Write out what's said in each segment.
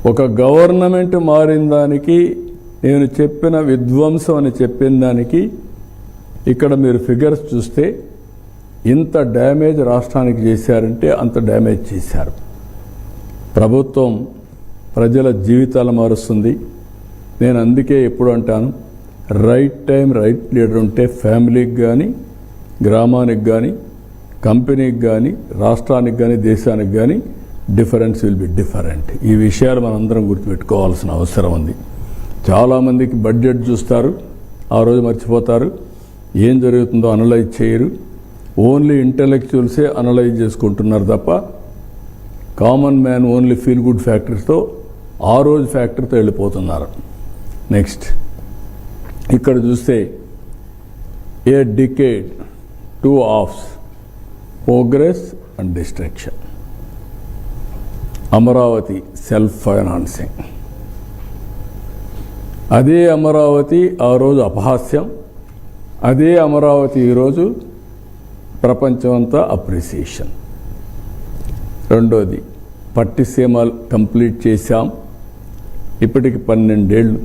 ఒక గవర్నమెంట్ మారిన దానికి నేను చెప్పిన విధ్వంసం అని చెప్పిన దానికి ఇక్కడ మీరు ఫిగర్స్ చూస్తే ఇంత డ్యామేజ్ రాష్ట్రానికి చేశారంటే అంత డ్యామేజ్ చేశారు. ప్రభుత్వం ప్రజల జీవితాలు మారుస్తుంది. నేను అందుకే ఎప్పుడు అంటాను, రైట్ టైం రైట్ లీడర్ ఉంటే ఫ్యామిలీకి కానీ, గ్రామానికి కానీ, కంపెనీకి కానీ, రాష్ట్రానికి కానీ, దేశానికి కానీ డిఫరెన్స్ విల్ బి డిఫరెంట్. ఈ విషయాలు మనందరం గుర్తుపెట్టుకోవాల్సిన అవసరం ఉంది. చాలామందికి బడ్జెట్ చూస్తారు, ఆ రోజు మర్చిపోతారు, ఏం జరుగుతుందో అనలైజ్ చేయరు. ఓన్లీ ఇంటెలెక్చువల్సే అనలైజ్ చేసుకుంటున్నారు తప్ప common man only feel good ఫ్యాక్టర్స్తో ఆ రోజు ఫ్యాక్టర్తో వెళ్ళిపోతున్నారు. నెక్స్ట్ ఇక్కడ చూస్తే a decade, 2 halves, progress and destruction. Amaravati self financing. అదే అమరావతి ఆ రోజు అపహాస్యం, అదే అమరావతి ఈరోజు ప్రపంచం అంతా అప్రిసియేషన్. రెండోది పట్టిసీమ కంప్లీట్ చేశాం, ఇప్పటికి 12 ఏళ్ళు.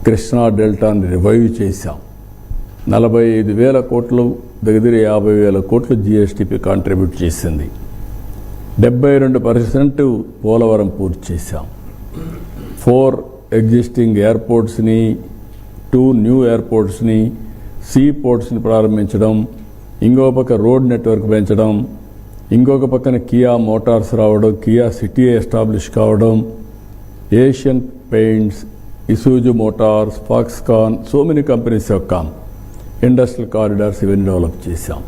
కృష్ణా డెల్టాని రివైవ్ చేశాం. 45,000 కోట్లు, దగ్గర 50,000 కోట్లు జిఎస్టిపి కాంట్రిబ్యూట్ చేసింది. 72% పోలవరం పూర్తి చేశాం. 4 ఎగ్జిస్టింగ్ ఎయిర్పోర్ట్స్ని, 2 న్యూ ఎయిర్పోర్ట్స్ని, సీ పోర్ట్స్ని ప్రారంభించడం, ఇంకో పక్క రోడ్ నెట్వర్క్ పెంచడం, ఇంకొక పక్కన కియా మోటార్స్ రావడం, కియా సిటీ ఎస్టాబ్లిష్ కావడం, Asian paints, Isuzu Motors, Foxconn, so many companies యొక్క ఇండస్ట్రియల్ కారిడార్స్ ఇవన్నీ డెవలప్ చేశాం.